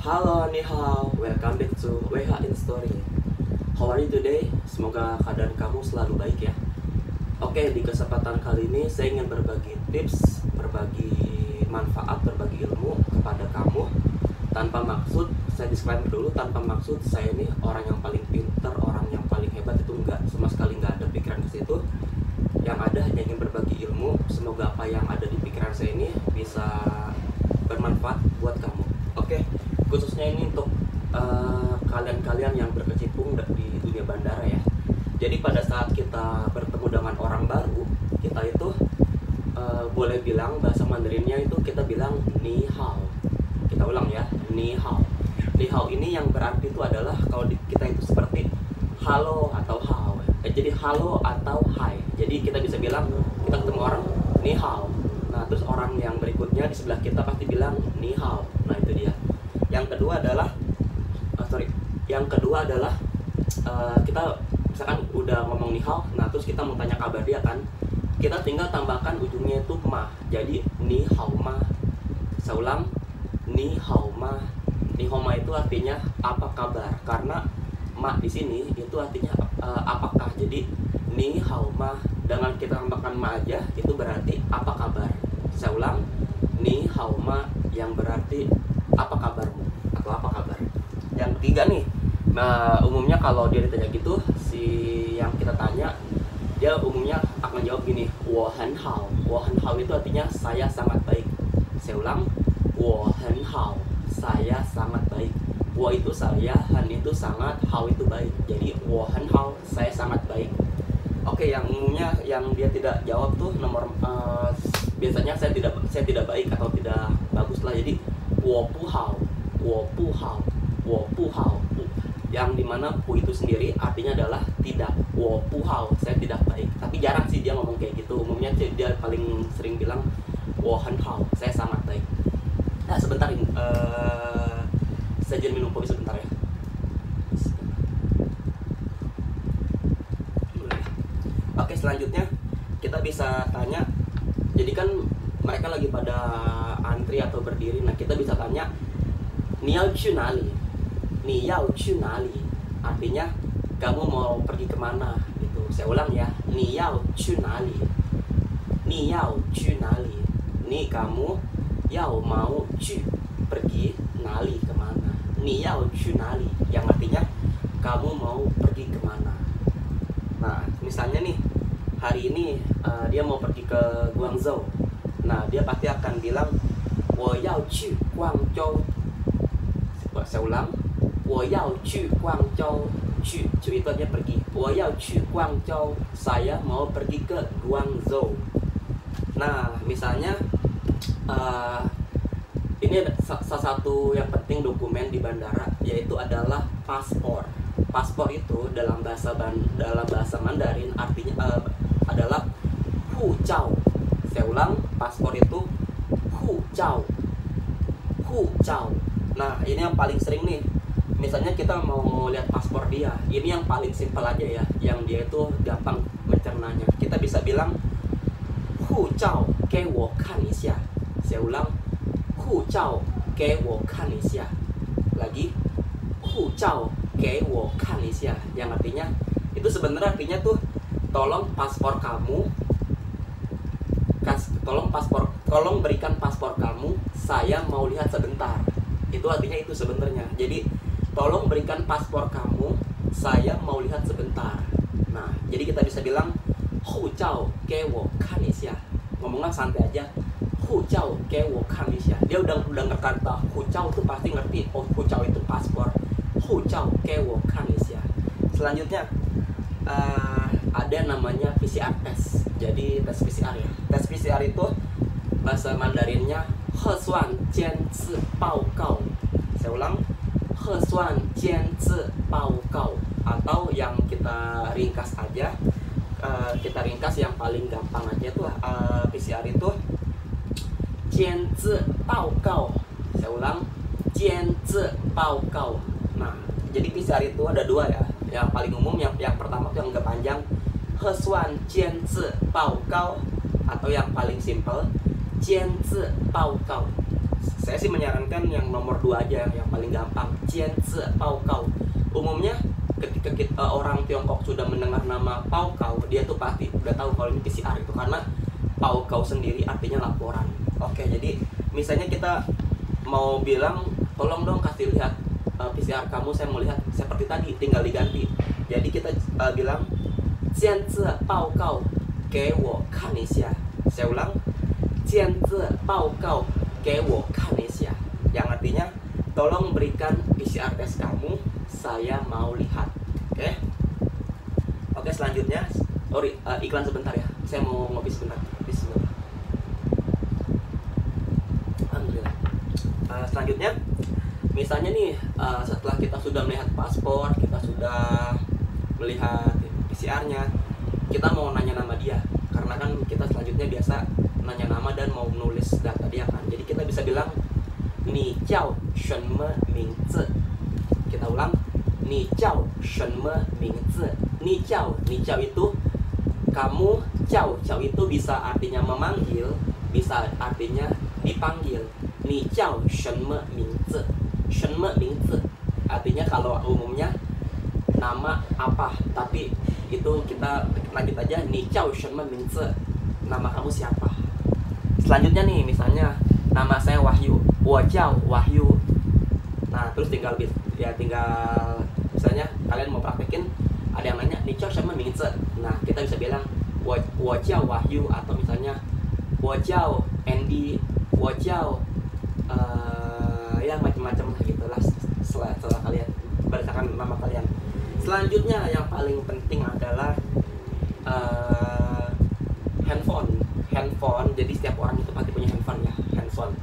Halo, ni hao, welcome back to WH in Story. How are you today? Semoga keadaan kamu selalu baik ya. Oke, di kesempatan kali ini saya ingin berbagi tips, berbagi manfaat, berbagi ilmu kepada kamu. Tanpa maksud, saya disclaimer dulu, tanpa maksud saya ini orang yang paling pintar, orang yang paling hebat, itu enggak, sama sekali enggak ada pikiran ke situ. Yang ada hanya ingin berbagi ilmu. Semoga apa yang ada di pikiran saya ini bisa bermanfaat buat kamu. Oke, khususnya ini untuk kalian-kalian yang berkecimpung di dunia bandara ya. Jadi pada saat kita bertemu dengan orang baru, kita itu boleh bilang bahasa Mandarinnya itu kita bilang ni hao. Kita ulang ya, ni hao. Ni hao ini yang berarti itu adalah kalau kita itu seperti halo atau hao. Jadi halo atau hai. Jadi kita bisa bilang kita ketemu orang ni hao. Nah, terus orang yang berikutnya di sebelah kita pasti bilang ni hao. Nah, itu dia. Yang kedua adalah kita misalkan udah ngomong ni hao, nah terus kita mau tanya kabar dia kan, kita tinggal tambahkan ujungnya itu ma. Jadi ni hao ma. Saya ulang, ni hao ma. Ni hao ma itu artinya apa kabar, karena ma di sini itu artinya apakah. Jadi ni hao ma dengan kita tambahkan ma aja itu berarti apa kabar. Saya ulang, ni hao ma yang berarti apa kabarmu atau apa kabar. Yang ketiga nih, nah umumnya kalau dia ditanya gitu, si yang kita tanya dia umumnya akan jawab gini, wo hen hao. Wo hen hao itu artinya saya sangat baik. Saya ulang, wo hen hao, saya sangat baik. Wo itu saya, hen itu sangat, hao itu baik. Jadi wo hen hao, saya sangat baik. Oke, yang umumnya yang dia tidak jawab tuh nomor biasanya saya tidak baik atau tidak bagus lah. Jadi wo pu hao, wo pu hao, wo pu hao. Yang dimana pu itu sendiri artinya adalah tidak. Wo pu hao, saya tidak baik. Tapi jarang sih dia ngomong kayak gitu. Umumnya dia paling sering bilang wo hen hao, saya sangat baik. Nah, sebentar ini saya jadi minum kopi sebentar ya. Oke, selanjutnya kita bisa tanya. Jadi kan mereka lagi pada antri atau berdiri. Nah, kita bisa tanya, ni yao qu nali? Ni yao qu nali? Artinya kamu mau pergi kemana gitu. Saya ulang ya, ni yao qu nali? Ni yao qu nali? Ni kamu, yao mau, qu pergi, nali kemana. Ni yao qu nali? Yang artinya kamu mau pergi kemana. Nah, misalnya nih, hari ini dia mau pergi ke Guangzhou. Nah, dia pasti akan bilang, wo yao qu Guangzhou. Saya ulang, wo yao qu Guangzhou. Qu itu artinya pergi. Wo yao qu Guangzhou, saya mau pergi ke Guangzhou. Nah, misalnya ini salah satu yang penting dokumen di bandara, yaitu adalah paspor. Paspor itu dalam bahasa Mandarin artinya adalah hu zhao. Saya ulang, paspor itu hu zhao. Hu zhao. Nah, ini yang paling sering nih. Misalnya kita mau lihat paspor dia, ini yang paling simpel aja ya, yang dia itu gampang mencernanya. Kita bisa bilang hu zhao ge wo kan一下. Saya ulang, hu zhao ge wo kan一下. Lagi, hu zhao ge wo kan一下, yang artinya itu sebenarnya artinya tuh tolong berikan paspor kamu, saya mau lihat sebentar. Itu artinya itu sebenarnya. Jadi tolong berikan paspor kamu, saya mau lihat sebentar. Nah, jadi kita bisa bilang hu zhao ge wo kan一下. Ngomongnya santai aja, hu zhao ge wo kan一下. Dia udah ngerti hu zhao tuh pasti ngerti. Oh, hu zhao itu paspor. Hu zhao ge wo kan一下. Selanjutnya ada namanya PCR test. Jadi tes PCR ya. Tes PCR itu bahasa Mandarinnya he suan jian zi bao gao. Saya ulang, he suan jian zi bao gao. Atau yang kita ringkas aja, kita ringkas yang paling gampang aja tuh PCR itu jian zi bao gao. Saya ulang, jian zi bao gao. Nah, jadi PCR itu ada dua ya. Yang paling umum yang pertama tuh yang agak panjang, he suan jian zi bao gao, atau yang paling simple jian zi bao gao. Saya sih menyarankan yang nomor 2 aja, yang paling gampang, Jian Zi Pao Gao. Umumnya ketika orang Tiongkok sudah mendengar nama Pao Gao, dia tuh pasti udah tahu kalau ini PCR itu, karena Pao Gao sendiri artinya laporan. Oke, jadi misalnya kita mau bilang, tolong dong kasih lihat PCR kamu, saya mau lihat seperti tadi, tinggal diganti. Jadi kita bilang Jian Zi Pao Gao ge wo kan一下. Saya ulang, Jian Zi Pao Gao ge wo kan一下, yang artinya tolong berikan PCR tes kamu, saya mau lihat. Oke, selanjutnya iklan sebentar ya, saya mau ngopi sebentar. Bismillah. Alhamdulillah. Selanjutnya, misalnya nih, setelah kita sudah melihat paspor, kita sudah melihat PCR-nya, kita mau nanya nama dia, karena kan kita selanjutnya biasa nanya nama dan mau nulis data dia kan. Jadi kita bisa bilang, ni jiao shenme mingzi. Kita ulang, ni jiao shenme mingzi. Ni jiao itu kamu, jiao itu bisa artinya memanggil, bisa artinya dipanggil. Ni jiao shenme mingzi. Shenme mingzi artinya kalau umumnya nama apa, tapi itu kita lanjut aja, ni jiao shenme mingzi, nama kamu siapa. Selanjutnya nih, misalnya nama saya Wahyu, wo jiao Wahyu. Nah, terus tinggal misalnya kalian mau praktekin, ada yang nanya ni jiao shenme mingzi. Nah, kita bisa bilang wo jiao Wahyu, atau misalnya wo jiao Andy, wo jiao ya macam-macam gitulah, setelah kalian berdasarkan nama kalian. Selanjutnya yang paling penting adalah handphone. Jadi setiap orang itu pasti punya handphone ya, handphone.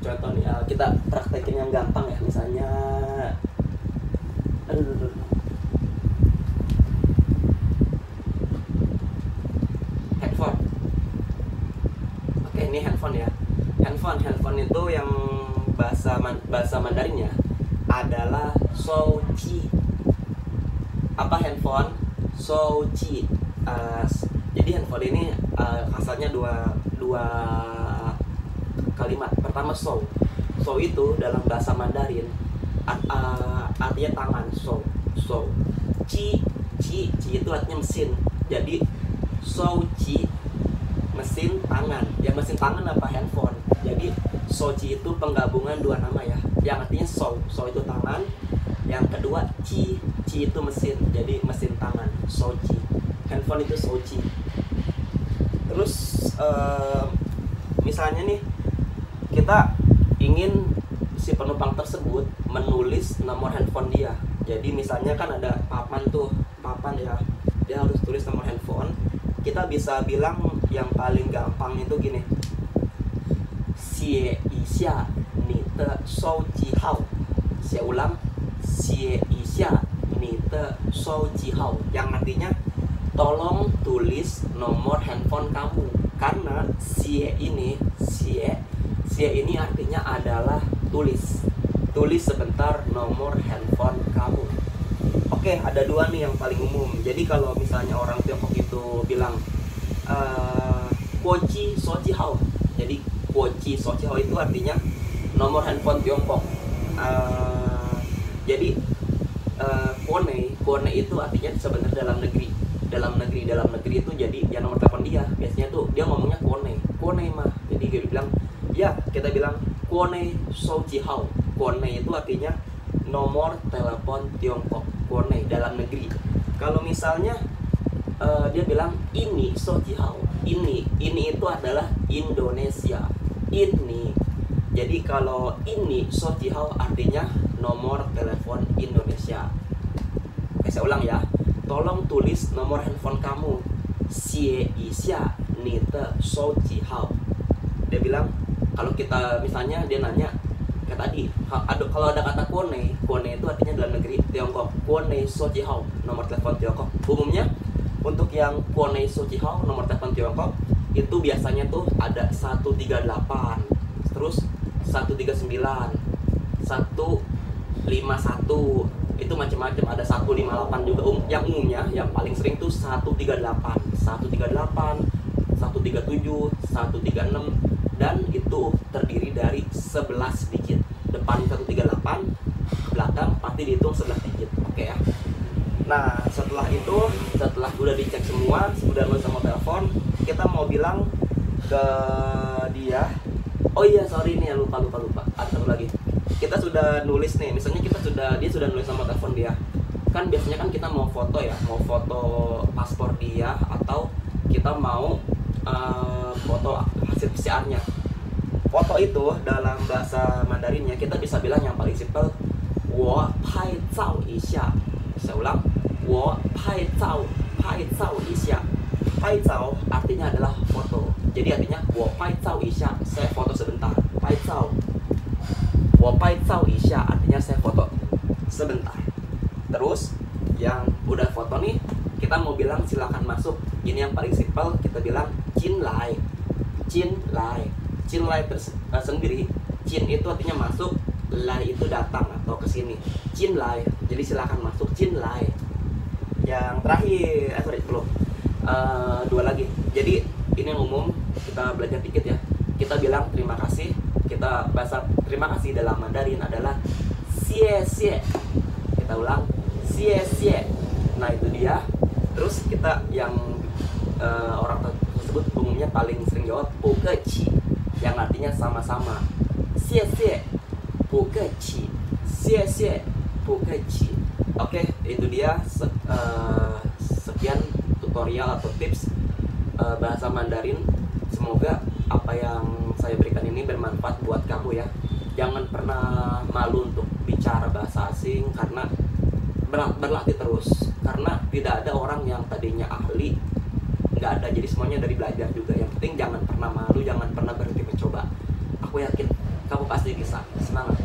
Contoh nih, kita praktekin yang gampang ya, misalnya handphone. Oke, ini handphone ya. Handphone itu yang bahasa Mandarinnya adalah shouji. Apa handphone? Shouji. Jadi handphone ini asalnya dua kalimat. Pertama shou. Shou itu dalam bahasa Mandarin artinya tangan. Shou. Ji itu artinya mesin. Jadi shouji mesin tangan. Ya, mesin tangan apa? Handphone. Jadi shouji itu penggabungan dua nama ya. Yang artinya shou itu tangan. Yang kedua ji itu mesin. Jadi mesin tangan, shouji. Handphone itu shouji. Terus misalnya nih, kita ingin si penumpang tersebut menulis nomor handphone dia. Jadi misalnya kan ada papan ya, dia harus tulis nomor handphone. Kita bisa bilang yang paling gampang itu gini, xie yi xia ni de shouji hao. Saya ulang, xie yi xia ni de shouji hao, yang artinya tolong tulis nomor handphone kamu. Karena xie ini artinya adalah tulis sebentar nomor handphone kamu. Oke, ada dua nih yang paling umum. Jadi kalau misalnya orang Tiongkok itu bilang guoji shouji hao. Jadi guoji shouji hao itu artinya nomor handphone Tiongkok. Jadi kone itu artinya sebenarnya dalam negeri itu, jadi ya nomor telepon dia. Biasanya tuh dia ngomongnya kone mah. Jadi dia bilang, ya kita bilang kone shouji hao. Kone itu artinya nomor telepon Tiongkok, kone dalam negeri. Kalau misalnya dia bilang ini shouji hao, ini itu adalah Indonesia. Ini. Jadi kalau ini shouji hao artinya nomor telepon Indonesia. Oke, saya ulang ya. Tolong tulis nomor handphone kamu. Xie yi xia ni de shouji hao. Dia bilang, kalau kita misalnya dia nanya kayak tadi, kalau ada kata kone itu artinya dalam negeri Tiongkok. Kone shouji hao, nomor telepon Tiongkok. Umumnya untuk yang kone shouji hao, nomor telepon Tiongkok, itu biasanya tuh ada 138, terus 139, 151, itu macam-macam, ada 158 juga. Yang umumnya yang paling sering tuh 138, 137, 136, dan itu terdiri dari 11 digit. Depan 138, belakang pasti dihitung 11 digit. Oke ya. Nah, setelah itu, setelah udah dicek semua, sudah nulis sama telepon, kita mau bilang ke dia. Oh iya, sorry nih, lupa. Ada satu lagi. Kita sudah nulis nih, misalnya dia sudah nulis sama telepon dia. Kan biasanya kan kita mau foto ya, mau foto paspor dia atau kita mau foto hasil PCR-nya. Foto itu dalam bahasa Mandarinnya kita bisa bilang yang paling simpel, 我拍照一下. Saya ulang, 我拍照一下. 拍照 artinya adalah foto. Jadi artinya 我拍照一下, saya foto sebentar. 拍照. 我拍照一下 artinya saya foto sebentar. Terus yang udah foto nih, kita mau bilang silakan masuk. Ini yang paling simpel, kita bilang 进来. 进来. 进来sendiri, 进itu artinya masuk, lai itu datang atau kesini. 进来, jadi silakan masuk. 进来. Yang terakhir, belum. Dua lagi. Jadi ini yang umum, kita belajar dikit ya. Kita bilang terima kasih. Kita bahasa terima kasih dalam Mandarin adalah 谢谢. Kita ulang, 谢谢. Nah itu dia. Terus kita yang orang tersebut umumnya paling sering jawab 不客气, yang artinya sama-sama. 谢谢不客气, 谢谢不客气. Oke, itu dia sekian tutorial atau tips bahasa Mandarin. Semoga apa yang saya berikan ini bermanfaat buat kamu ya. Jangan pernah malu untuk bicara bahasa asing, karena berlatih terus. Karena tidak ada orang yang tadinya ahli, nggak ada. Jadi semuanya dari belajar juga. Yang penting jangan pernah malu, jangan pernah berhenti mencoba. Aku yakin kamu pasti bisa. Semangat.